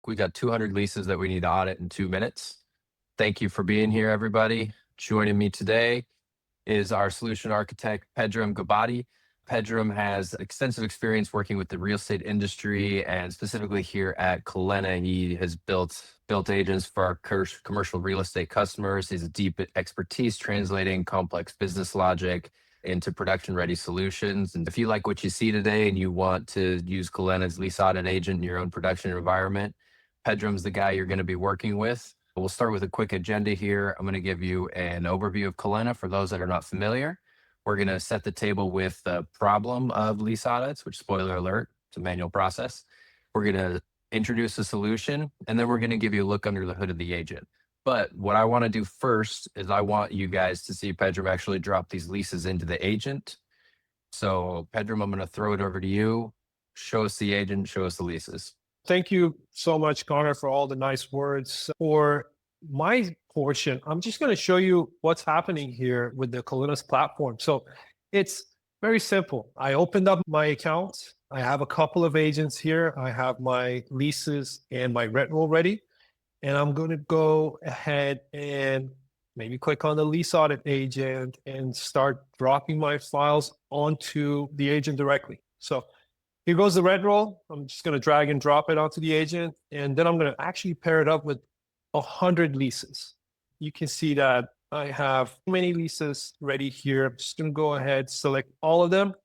We got 200 leases that we need to audit in 2 minutes. Thank you for being here, everybody. Joining me today is our solution architect, Pedram. Pedram has extensive experience working with the real estate industry, and specifically here at Kolena, he has built agents for our commercial real estate customers. He has a deep expertise translating complex business logic into production-ready solutions. And if you like what you see today and you want to use Kolena's Lease Audit agent in your own production environment, Pedram's the guy you're going to be working with. We'll start with a quick agenda here. I'm going to give you an overview of Kolena for those that are not familiar. We're going to set the table with the problem of lease audits, which, spoiler alert, it's a manual process. We're going to introduce a solution, and then we're going to give you a look under the hood of the agent. But what I want to do first is I want you guys to see Pedram actually drop these leases into the agent. So Pedram, I'm going to throw it over to you. Show us the agent, show us the leases. Thank you so much, Connor, for all the nice words. For my portion, I'm just going to show you what's happening here with the Kolena's platform. So it's very simple. I opened up my account. I have a couple of agents here. I have my leases and my rent roll ready. And I'm going to go ahead and maybe click on the lease audit agent and start dropping my files onto the agent directly. So here goes the rent roll. I'm just going to drag and drop it onto the agent. And then I'm going to actually pair it up with 100 leases. You can see that I have many leases ready here. I'm just going to go ahead, select all of them,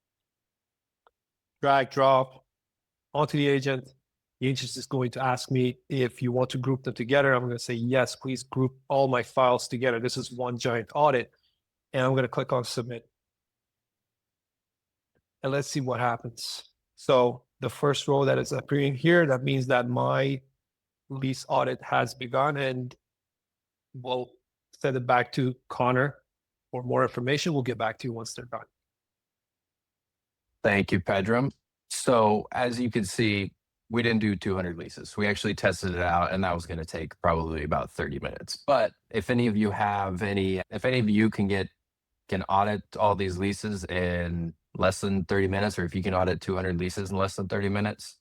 drag, drop onto the agent. The agent is going to ask me if you want to group them together. I'm going to say, yes, please group all my files together. This is one giant audit. And I'm going to click on submit. And let's see what happens. So the first row that is appearing here, that means that my lease audit has begun, and we'll send it back to Connor for more information. We'll get back to you once they're done. Thank you, Pedram. So as you can see, we didn't do 200 leases. We actually tested it out, and that was going to take probably about 30 minutes. But if any of you can audit all these leases in less than 30 minutes, or if you can audit 200 leases in less than 30 minutes,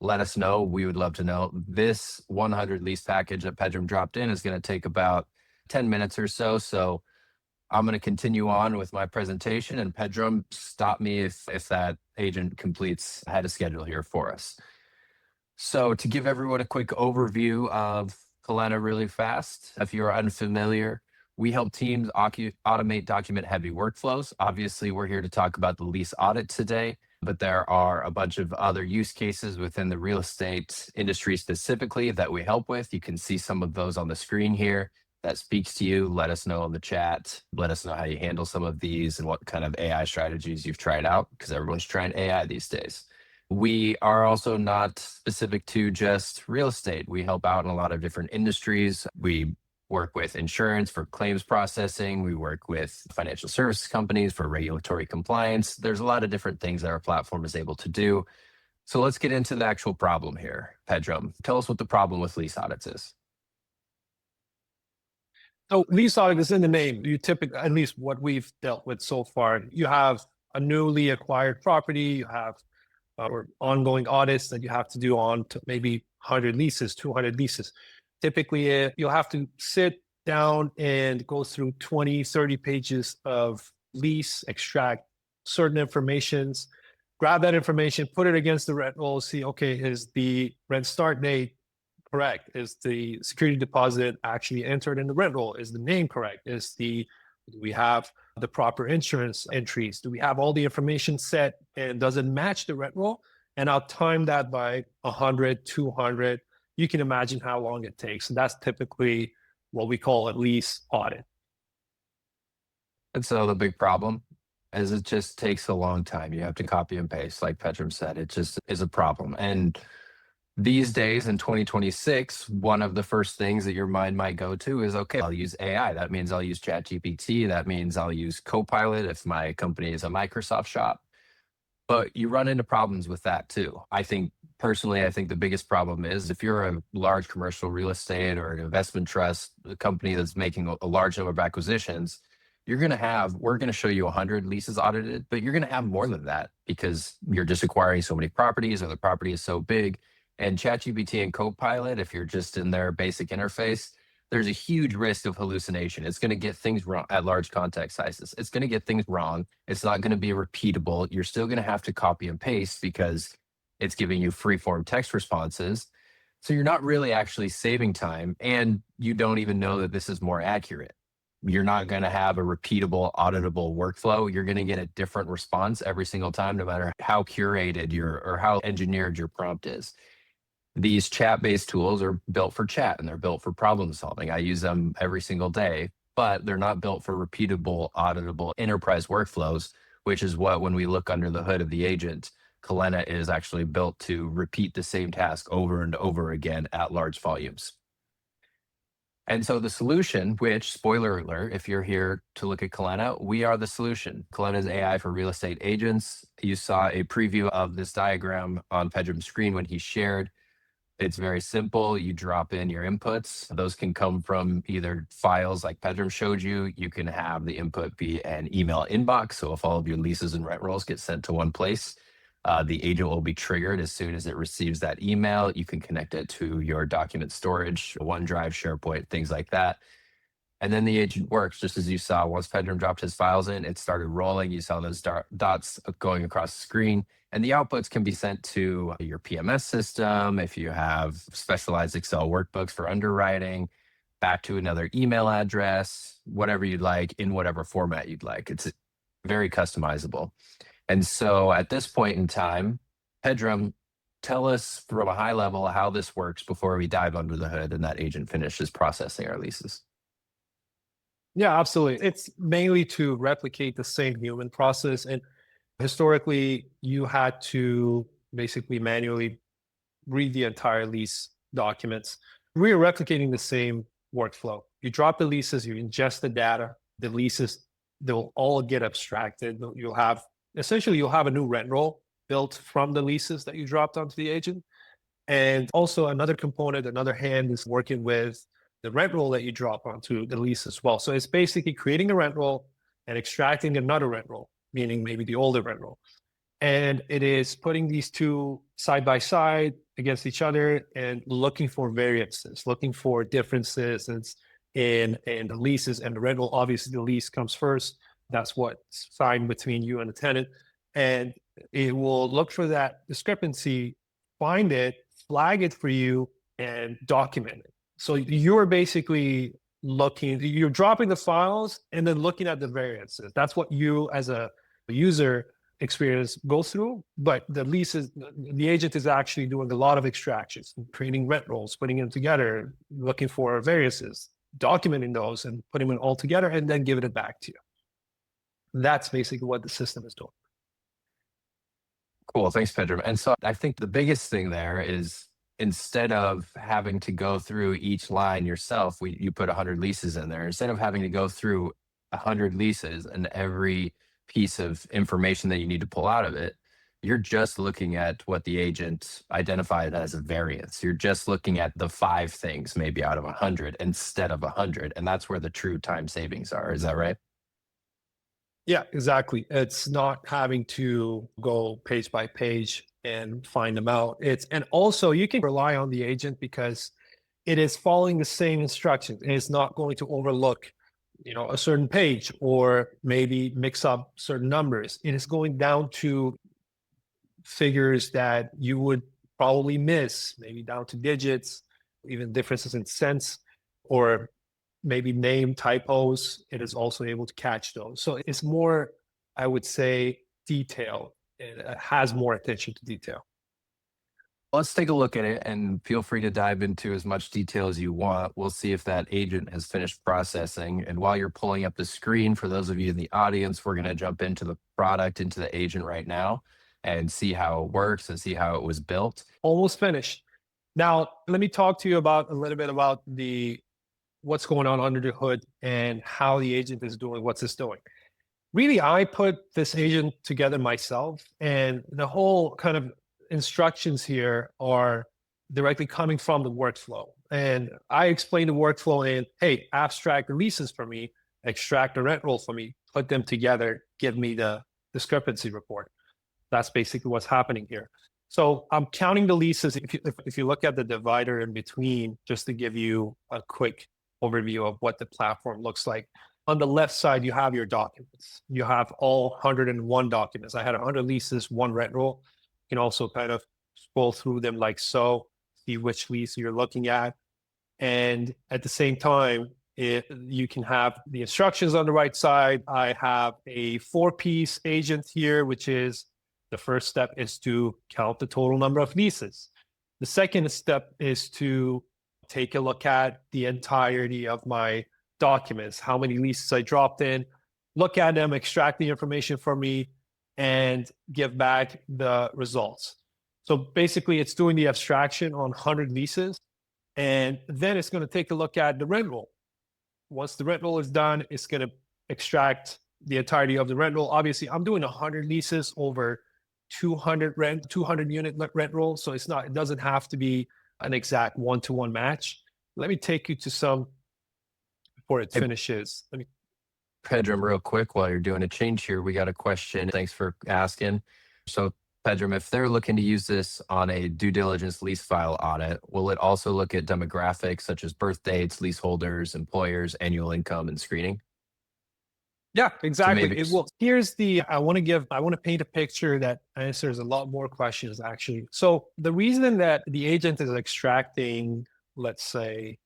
let us know. We would love to know. This 100 lease package that Pedram dropped in is going to take about 10 minutes or so. So I'm going to continue on with my presentation, and Pedram, stop me if that agent completes ahead of schedule here for us. So to give everyone a quick overview of Kolena really fast, if you're unfamiliar, we help teams automate document-heavy workflows. Obviously, we're here to talk about the lease audit today, but there are a bunch of other use cases within the real estate industry specifically that we help with. You can see some of those on the screen here. That speaks to you. Let us know in the chat. Let us know how you handle some of these and what kind of AI strategies you've tried out, because everyone's trying AI these days. We are also not specific to just real estate. We help out in a lot of different industries. We work with insurance for claims processing. We work with financial services companies for regulatory compliance. There's a lot of different things that our platform is able to do. So let's get into the actual problem here. Pedram, tell us what the problem with lease audits is. So lease audit is in the name. You typically, at least what we've dealt with so far, you have a newly acquired property, you have or ongoing audits that you have to do on to maybe 100 leases, 200 leases. Typically, you'll have to sit down and go through 20, 30 pages of lease, extract certain informations, grab that information, put it against the rent roll, see, okay, is the rent start date correct? Is the security deposit actually entered in the rent roll? Is the name correct? Do we have the proper insurance entries? Do we have all the information set, and does it match the rent roll? And I'll time that by 100, 200. You can imagine how long it takes. And that's typically what we call a lease audit. And so the big problem is it just takes a long time. You have to copy and paste, like Pedram said. It just is a problem. And these days in 2026, one of the first things that your mind might go to is, okay, I'll use AI. That means I'll use ChatGPT. That means I'll use Copilot if my company is a Microsoft shop. But you run into problems with that too. Personally, I think the biggest problem is if you're a large commercial real estate or an investment trust, a company that's making a large number of acquisitions, we're going to show you 100 leases audited, but you're going to have more than that because you're just acquiring so many properties, or the property is so big. And ChatGPT and Copilot, if you're just in their basic interface, there's a huge risk of hallucination. It's going to get things wrong at large context sizes. It's going to get things wrong. It's not going to be repeatable. You're still going to have to copy and paste because it's giving you free form text responses. So you're not really actually saving time, and you don't even know that this is more accurate. You're not going to have a repeatable, auditable workflow. You're going to get a different response every single time, no matter how curated your or how engineered your prompt is. These chat-based tools are built for chat and they're built for problem solving. I use them every single day, but they're not built for repeatable, auditable enterprise workflows, which is what, when we look under the hood of the agent, Kolena is actually built to repeat the same task over and over again at large volumes. And so the solution, which, spoiler alert, if you're here to look at Kolena, we are the solution. Kolena is AI for real estate agents. You saw a preview of this diagram on Pedram's screen when he shared. It's very simple. You drop in your inputs. Those can come from either files like Pedram showed you. You can have the input be an email inbox. So if all of your leases and rent rolls get sent to one place, the agent will be triggered as soon as it receives that email. You can connect it to your document storage, OneDrive, SharePoint, things like that. And then the agent works just as you saw. Once Pedram dropped his files in, it started rolling. You saw those dots going across the screen. And the outputs can be sent to your PMS system if you have specialized Excel workbooks for underwriting, back to another email address, whatever you'd like, in whatever format you'd like. It's very customizable. And so at this point in time, Pedram, tell us from a high level how this works before we dive under the hood and that agent finishes processing our leases. Yeah, absolutely. It's mainly to replicate the same human process. And historically, you had to basically manually read the entire lease documents. We are replicating the same workflow. You drop the leases, you ingest the data, the leases, they'll all get abstracted. You'll have a new rent roll built from the leases that you dropped onto the agent. And also another component, another hand is working with the rent roll that you drop onto the lease as well. So it's basically creating a rent roll and extracting another rent roll, meaning maybe the older rent roll. And it is putting these two side by side against each other and looking for variances, looking for differences in the leases and the rent roll. Obviously, the lease comes first. That's what's signed between you and the tenant. And it will look for that discrepancy, find it, flag it for you, and document it. So you're basically you're dropping the files and then looking at the variances. That's what you as a user experience goes through. But the agent is actually doing a lot of extractions, creating rent rolls, putting them together, looking for variances, documenting those and putting them all together and then giving it back to you. That's basically what the system is doing. Cool. Thanks, Pedram. And so I think the biggest thing there is, instead of having to go through each line yourself, you put 100 leases in there. Instead of having to go through 100 leases and every piece of information that you need to pull out of it, you're just looking at what the agent identified as a variance. You're just looking at the 5 things maybe out of 100 instead of 100. And that's where the true time savings are. Is that right? Yeah, exactly. It's not having to go page by page and find them out. And also you can rely on the agent because it is following the same instructions and it's not going to overlook, a certain page or maybe mix up certain numbers. It is going down to figures that you would probably miss, maybe down to digits, even differences in cents, or maybe name typos. It is also able to catch those. So it's more, I would say, detailed. It has more attention to detail. Let's take a look at it and feel free to dive into as much detail as you want. We'll see if that agent has finished processing. And while you're pulling up the screen, for those of you in the audience, we're going to jump into the product, into the agent right now and see how it works and see how it was built. Almost finished. Now, let me talk to you about a little bit about what's going on under the hood and how the agent is doing what's it's doing. Really, I put this agent together myself, and the whole kind of instructions here are directly coming from the workflow. And I explain the workflow in, hey, abstract the leases for me, extract the rent roll for me, put them together, give me the discrepancy report. That's basically what's happening here. So I'm counting the leases. If you look at the divider in between, just to give you a quick overview of what the platform looks like. On the left side, you have your documents. You have all 101 documents. I had 100 leases, one rent roll. You can also kind of scroll through them like so, see which lease you're looking at. And at the same time, you can have the instructions on the right side. I have a 4-piece agent here, which is the first step is to count the total number of leases. The second step is to take a look at the entirety of my documents, how many leases I dropped in, look at them, extract the information for me, and give back the results. So basically, it's doing the abstraction on 100 leases, and then it's going to take a look at the rent roll. Once the rent roll is done, it's going to extract the entirety of the rent roll. Obviously, I'm doing 100 leases over 200 unit rent roll. So it doesn't have to be an exact one-to-one match. Let me take you to some before it finishes. Pedram, real quick, while you're doing a change here, we got a question. Thanks for asking. So, Pedram, if they're looking to use this on a due diligence lease file audit, will it also look at demographics such as birth dates, leaseholders, employers, annual income, and screening? Yeah, exactly. maybe- It will. Here's the, I want to paint a picture that answers a lot more questions actually. So the reason that the agent is extracting, let's say,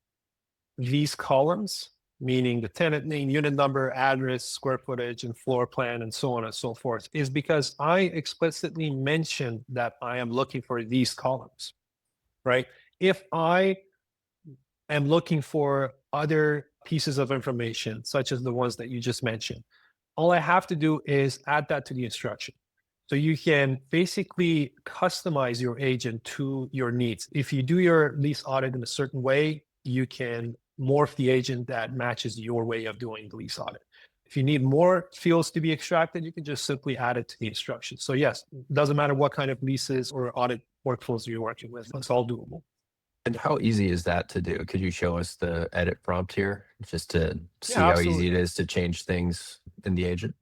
these columns, meaning the tenant name, unit number, address, square footage, and floor plan, and so on and so forth, is because I explicitly mentioned that I am looking for these columns, right? If I am looking for other pieces of information, such as the ones that you just mentioned, all I have to do is add that to the instruction. So you can basically customize your agent to your needs. If you do your lease audit in a certain way, you can morph the agent that matches your way of doing the lease audit. If you need more fields to be extracted, you can just simply add it to the instructions. So yes, it doesn't matter what kind of leases or audit workflows you're working with, it's all doable. And how easy is that to do? Could you show us the edit prompt here just to see Yeah, how absolutely. easy it is to change things in the agent?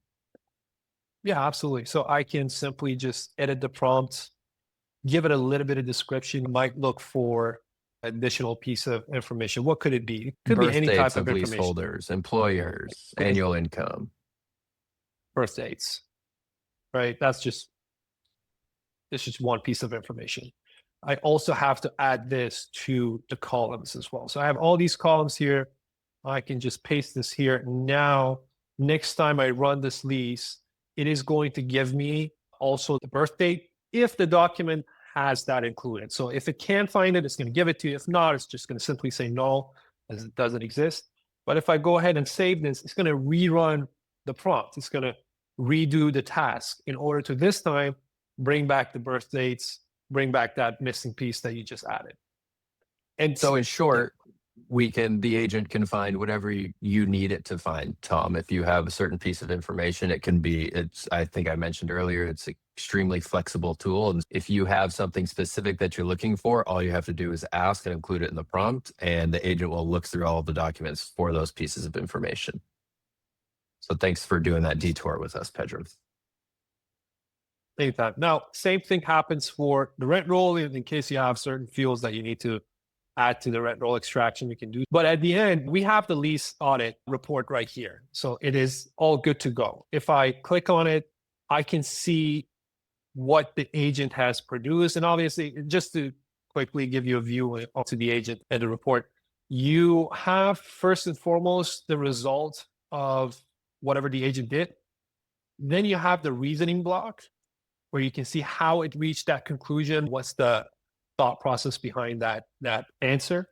Yeah, absolutely. So I can simply just edit the prompt, give it a little bit of description, might look for additional piece of information. What could it be? It could be Birth any dates type of of information. leaseholders, employers, Okay. annual income. Birth dates, right? That's just one piece of information. I also have to add this to the columns as well. So I have all these columns here. I can just paste this here. Now, next time I run this lease, it is going to give me also the birth date if the document has that included. So if it can find it, it's going to give it to you. If not, it's just going to simply say no, as it doesn't exist. But if I go ahead and save this, it's going to rerun the prompt. It's going to redo the task in order to this time bring back the birth dates, bring back that missing piece that you just added. And So in short, the agent can find whatever you need it to find, Tom. If you have a certain piece of information, I think I mentioned earlier, it's an extremely flexible tool. And if you have something specific that you're looking for, all you have to do is ask and include it in the prompt, and the agent will look through all of the documents for those pieces of information. So thanks for doing that detour with us, Pedram. anytime. Now, same thing happens for the rent roll in case you have certain fields that you need to add to the rent roll extraction, you can do. But at the end, we have the lease audit report right here. So it is all good to go. If I click on it, I can see what the agent has produced. And obviously, just to quickly give you a view onto the agent and the report, you have first and foremost the result of whatever the agent did. Then you have the reasoning block where you can see how it reached that conclusion, what's the thought process behind that answer.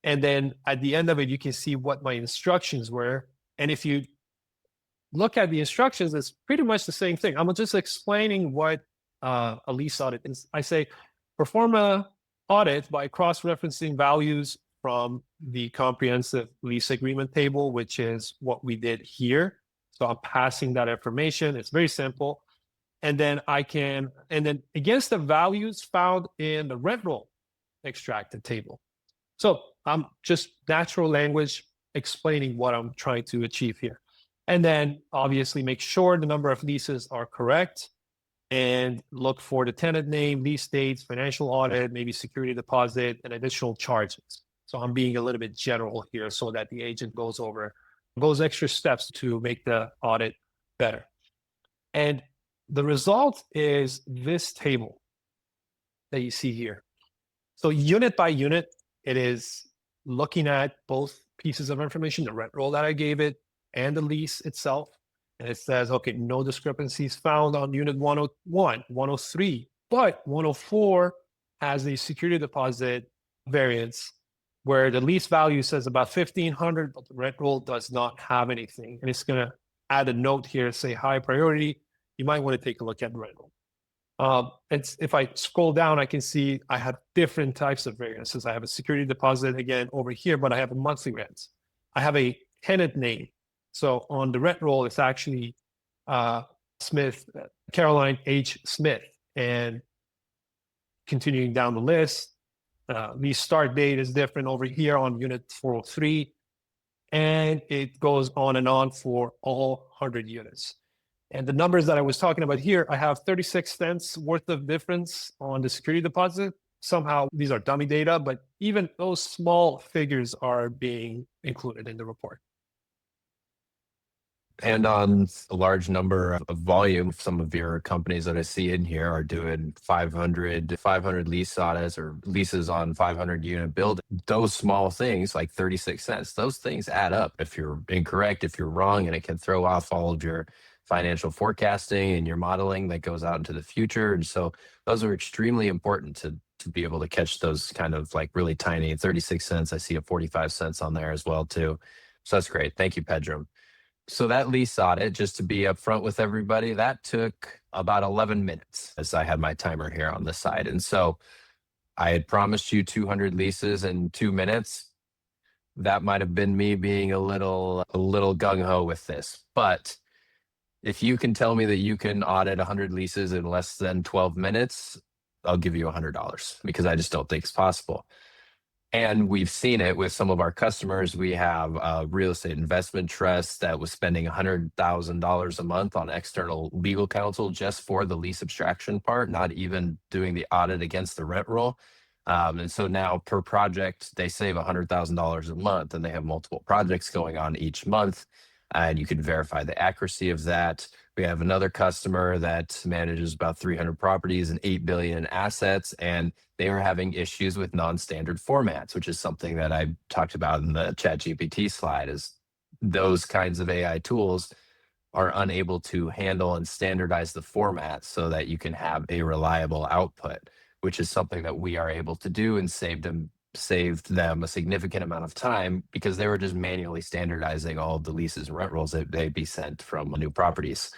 And then at the end of it, you can see what my instructions were. And if you look at the instructions, it's pretty much the same thing. I'm just explaining what a lease audit is. I say, perform a audit by cross-referencing values from the comprehensive lease agreement table, which is what we did here. So I'm passing that information. It's very simple. And then against the values found in the rent roll extracted table. So I'm just natural language explaining what I'm trying to achieve here. And then obviously make sure the number of leases are correct. and look for the tenant name, lease dates, financial audit, maybe security deposit, and additional charges. So I'm being a little bit general here so that the agent goes extra steps to make the audit better. And the result is this table that you see here. So unit by unit, it is looking at both pieces of information, the rent roll that I gave it and the lease itself. And it says, okay, no discrepancies found on unit 101, 103, but 104 has a security deposit variance where the lease value says about 1,500, but the rent roll does not have anything. And it's going to add a note here, say high priority. You might want to take a look at the rent roll. If I scroll down, I can see I have different types of variances. I have a security deposit again over here, but I have a monthly rent. I have a tenant name. So on the rent roll, it's actually Smith, Caroline H. Smith. And continuing down the list, lease start date is different over here on unit 403. And it goes on and on for all 100 units. And the numbers that I was talking about here, I have 36 cents worth of difference on the security deposit. Somehow these are dummy data, but even those small figures are being included in the report. And on a large number of volume, some of your companies that I see in here are doing 500 lease audits or leases on 500 unit building. Those small things like 36 cents, those things add up if you're incorrect, if you're wrong, and it can throw off all of your financial forecasting and your modeling that goes out into the future. And so those are extremely important to be able to catch those kind of like really tiny 36 cents. I see a 45 cents on there as well too. So that's great. Thank you, Pedram. So that lease audit, just to be upfront with everybody, that took about 11 minutes as I had my timer here on the side. And so I had promised you 200 leases in 2 minutes. That might have been me being a little gung-ho with this. But if you can tell me that you can audit 100 leases in less than 12 minutes, I'll give you $100 because I just don't think it's possible. And we've seen it with some of our customers. We have a real estate investment trust that was spending $100,000 a month on external legal counsel just for the lease abstraction part, not even doing the audit against the rent roll. And so now per project, they save $100,000 a month and they have multiple projects going on each month. And you can verify the accuracy of that. We have another customer that manages about 300 properties and 8 billion in assets, and they are having issues with non-standard formats, which is something that I talked about in the ChatGPT slide. Is those kinds of AI tools are unable to handle and standardize the format so that you can have a reliable output, which is something that we are able to do and saved them a significant amount of time because they were just manually standardizing all of the leases and rent rolls that they'd be sent from new properties.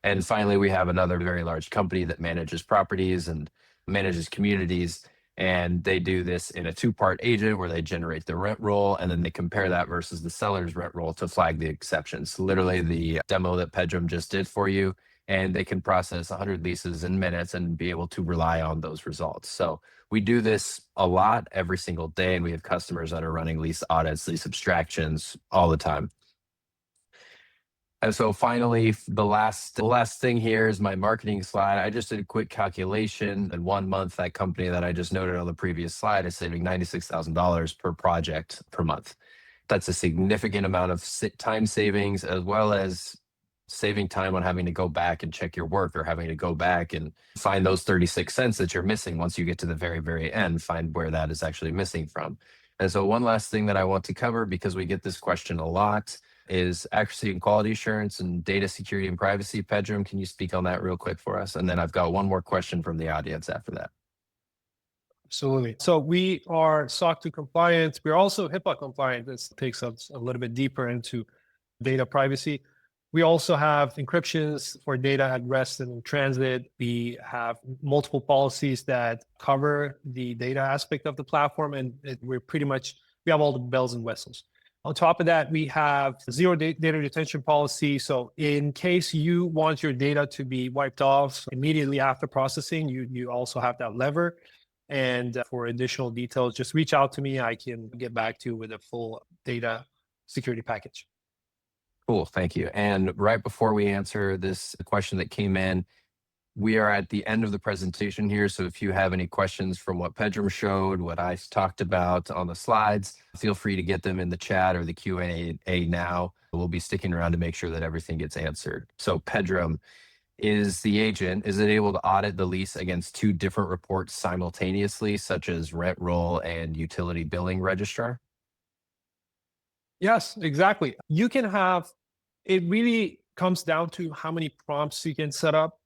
And finally, we have another very large company that manages properties and manages communities. And they do this in a two-part agent where they generate the rent roll and then they compare that versus the seller's rent roll to flag the exceptions. Literally the demo that Pedram just did for you, and they can process 100 leases in minutes and be able to rely on those results. So we do this a lot every single day, and we have customers that are running lease audits, lease abstractions all the time. And so finally, the last thing here is my marketing slide. I just did a quick calculation. In 1 month, that company that I just noted on the previous slide is saving $96,000 per project per month. That's a significant amount of time savings, as well as saving time on having to go back and check your work or having to go back and find those 36 cents that you're missing once you get to the very, very end, find where that is actually missing from. And so one last thing that I want to cover, because we get this question a lot, is accuracy and quality assurance and data security and privacy. Pedram, can you speak on that real quick for us? And then I've got one more question from the audience after that. Absolutely. So we are SOC 2 compliant. We're also HIPAA compliant. This takes us a little bit deeper into data privacy. We also have encryptions for data at rest and in transit. We have multiple policies that cover the data aspect of the platform, and we have all the bells and whistles. On top of that, we have zero data retention policy. So in case you want your data to be wiped off immediately after processing, you also have that lever. And for additional details, just reach out to me. I can get back to you with a full data security package. Cool, thank you. And right before we answer this question that came in, We are at the end of the presentation here, so if you have any questions from what Pedram showed, what I talked about on the slides, feel free to get them in the chat or the Q&A now. We'll be sticking around to make sure that everything gets answered. So Pedram, is it able to audit the lease against two different reports simultaneously, such as rent roll and utility billing registrar? Yes, exactly. You can have, it really comes down to how many prompts you can set up.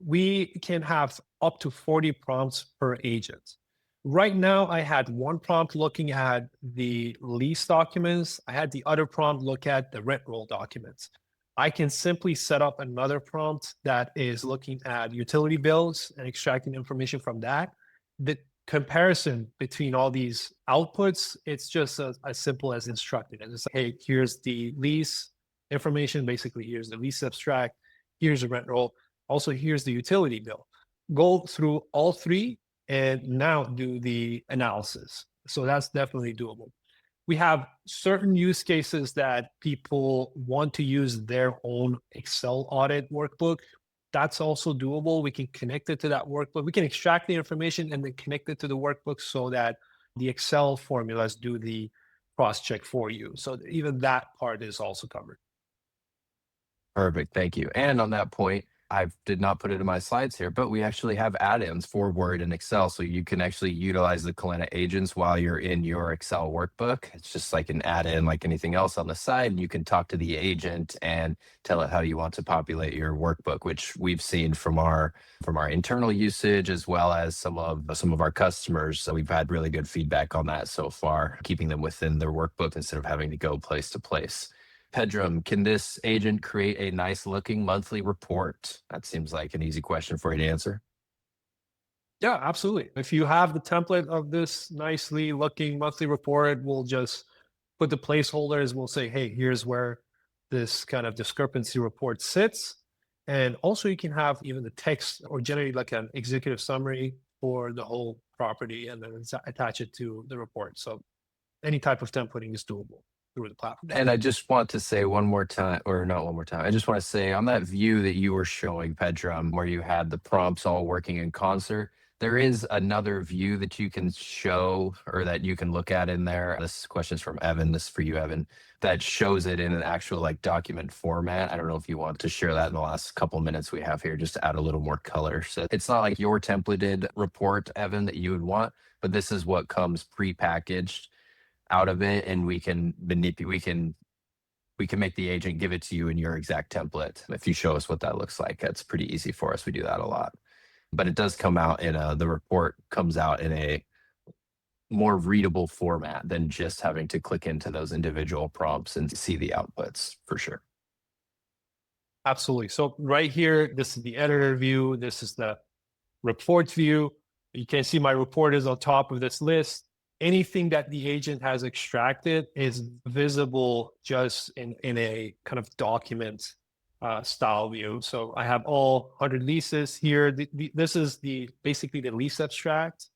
We can have up to 40 prompts per agent. Right now, I had one prompt looking at the lease documents. I had the other prompt look at the rent roll documents. I can simply set up another prompt that is looking at utility bills and extracting information from that. The comparison between all these outputs, it's just as simple as instructing. And it's like, hey, here's the lease information. Basically, here's the lease abstract. Here's the rent roll. Also, here's the utility bill. Go through all three and now do the analysis. So that's definitely doable. We have certain use cases that people want to use their own Excel audit workbook. That's also doable. We can connect it to that workbook. We can extract the information and then connect it to the workbook so that the Excel formulas do the cross check for you. So even that part is also covered. Perfect. Thank you. And on that point, I did not put it in my slides here, but we actually have add-ins for Word and Excel. So you can actually utilize the Kolena agents while you're in your Excel workbook. It's just like an add-in like anything else on the side. And you can talk to the agent and tell it how you want to populate your workbook, which we've seen from our internal usage as well as some of our customers. So we've had really good feedback on that so far, keeping them within their workbook instead of having to go place to place. Pedram, can this agent create a nice looking monthly report? That seems like an easy question for you to answer. Yeah, absolutely. If you have the template of this nicely looking monthly report, we'll just put the placeholders. We'll say, hey, here's where this kind of discrepancy report sits. And also you can have even the text or generate like an executive summary for the whole property and then attach it to the report. So any type of templating is doable through the platform. And I just want to say one more time, or not one more time. I just want to say on that view that you were showing, Pedram, where you had the prompts all working in concert, there is another view that you can show or that you can look at in there. This question is from Evan. This is for you, Evan, that shows it in an actual like document format. I don't know if you want to share that in the last couple of minutes we have here, just to add a little more color. So it's not like your templated report, Evan, that you would want, but this is what comes pre-packaged out of it, and we can manipulate, we can make the agent give it to you in your exact template. If you show us what that looks like, that's pretty easy for us. We do that a lot, but it does come out in the report comes out in a more readable format than just having to click into those individual prompts and see the outputs for sure. Absolutely. So right here, this is the editor view. This is the report view. You can see my report is on top of this list. Anything that the agent has extracted is visible just in a kind of document style view. So I have all 100 leases here. This is basically the lease abstract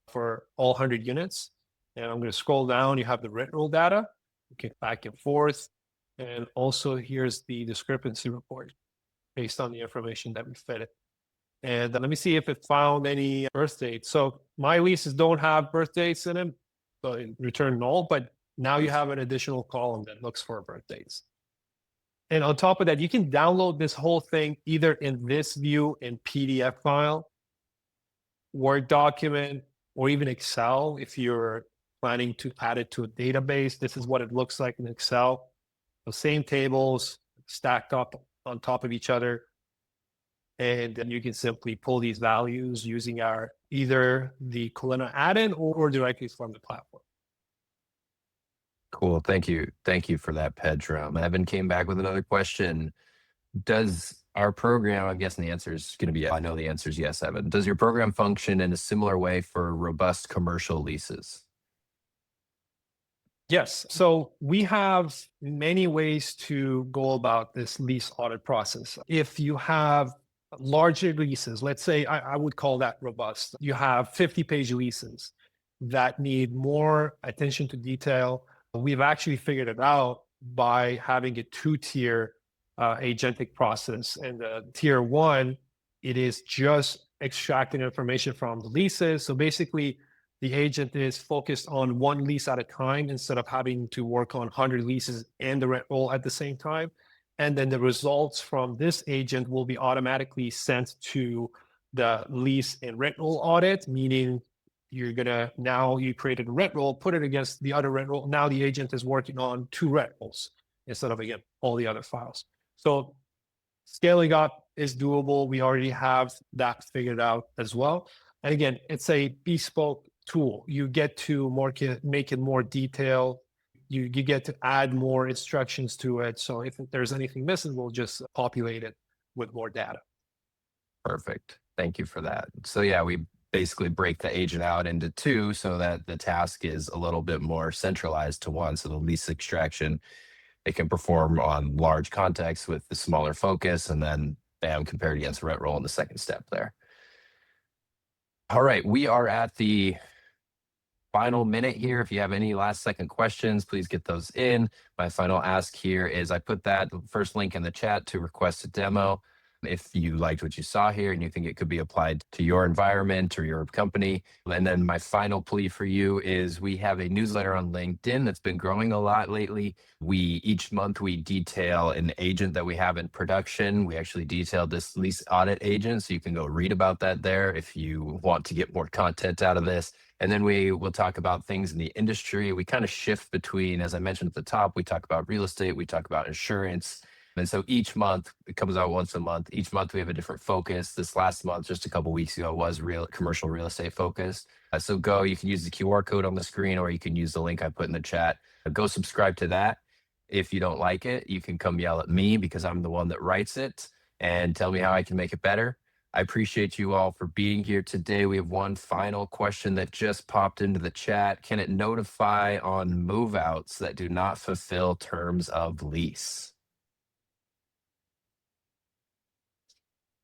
for all 100 units. And I'm going to scroll down. You have the rent roll data. You can back and forth. And also here's the discrepancy report based on the information that we fed it. And let me see if it found any birth dates. So my leases don't have birth dates in them, so it return null, but now you have an additional column that looks for birth dates. And on top of that, you can download this whole thing either in this view in PDF file, Word document, or even Excel. If you're planning to add it to a database, this is what it looks like in Excel. The same tables stacked up on top of each other. And then you can simply pull these values using either the Kolena add-in or directly from the platform. Cool. Thank you. Thank you for that, Pedram. Evan came back with another question. Does our program, I'm guessing the answer is going to be, I know the answer is yes, Evan. Does your program function in a similar way for robust commercial leases? Yes. So we have many ways to go about this lease audit process. If you have larger leases, let's say I would call that robust. You have 50-page leases that need more attention to detail. We've actually figured it out by having a two-tier agentic process. And tier one it is just extracting information from the leases. So basically, the agent is focused on one lease at a time instead of having to work on 100 leases and the rent roll at the same time. And then the results from this agent will be automatically sent to the lease and rent roll audit, meaning you created a rent roll, put it against the other rent roll. Now the agent is working on 2 rent rolls instead of, again, all the other files. So scaling up is doable. We already have that figured out as well. And again, it's a bespoke tool. You get to make it more detailed. You get to add more instructions to it. So if there's anything missing, we'll just populate it with more data. Perfect. Thank you for that. So yeah, we basically break the agent out into 2 so that the task is a little bit more centralized to one. So the lease extraction, it can perform on large contexts with the smaller focus, and then bam, compared against rent roll in the second step there. All right, we are at the final minute here. If you have any last second questions, please get those in. My final ask here is I put that first link in the chat to request a demo. If you liked what you saw here and you think it could be applied to your environment or your company. And then my final plea for you is we have a newsletter on LinkedIn that's been growing a lot lately. Each month we detail an agent that we have in production. We actually detailed this lease audit agent, so you can go read about that there if you want to get more content out of this. And then we will talk about things in the industry. We kind of shift between, as I mentioned at the top, we talk about real estate, we talk about insurance. And so each month, it comes out once a month. Each month we have a different focus. This last month, just a couple weeks ago, was commercial real estate focused. So you can use the QR code on the screen, or you can use the link I put in the chat. Go subscribe to that. If you don't like it, you can come yell at me because I'm the one that writes it, and tell me how I can make it better. I appreciate you all for being here today. We have one final question that just popped into the chat. Can it notify on move outs that do not fulfill terms of lease?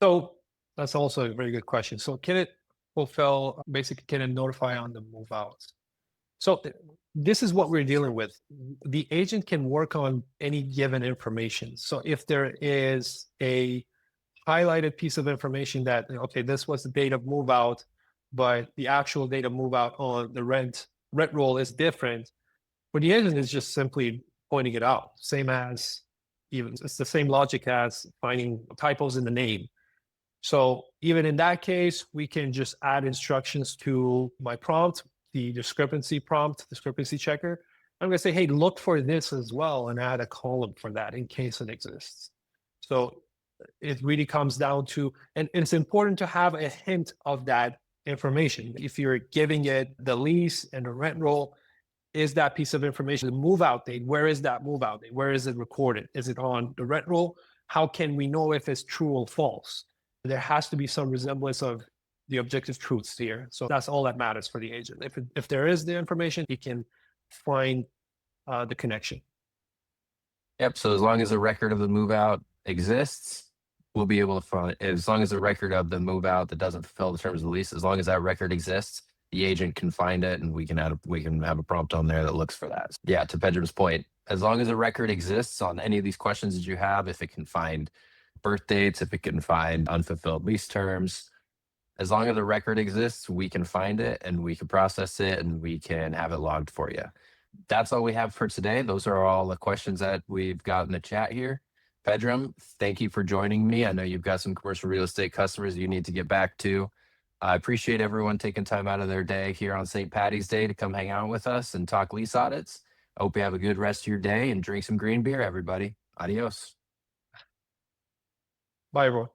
So that's also a very good question. So can it notify on the move outs? So this is what we're dealing with. The agent can work on any given information. So if there is a highlighted piece of information that, okay, this was the date of move out, but the actual date of move out on the rent roll is different, for the agent is just simply pointing it out. It's the same logic as finding typos in the name. So even in that case, we can just add instructions to my prompt, the discrepancy checker. I'm going to say, hey, look for this as well, and add a column for that in case it exists. So it really comes down to, and it's important to have a hint of that information. If you're giving it the lease and the rent roll, is that piece of information the move out date? Where is that move out date? Where is it recorded? Is it on the rent roll? How can we know if it's true or false? There has to be some resemblance of the objective truths here. So that's all that matters for the agent. If there is the information, he can find the connection. Yep. So as long as a record of the move out exists, we'll be able to find. As long as the record of the move out that doesn't fulfill the terms of the lease, as long as that record exists, the agent can find it, and we can have a prompt on there that looks for that. Yeah. To Pedram's point, as long as a record exists on any of these questions that you have, if it can find birth dates, if it can find unfulfilled lease terms, as long as the record exists, we can find it and we can process it and we can have it logged for you. That's all we have for today. Those are all the questions that we've got in the chat here. Pedram, thank you for joining me. I know you've got some commercial real estate customers you need to get back to. I appreciate everyone taking time out of their day here on St. Patty's Day to come hang out with us and talk lease audits. I hope you have a good rest of your day and drink some green beer, everybody. Adios. Bye, everyone.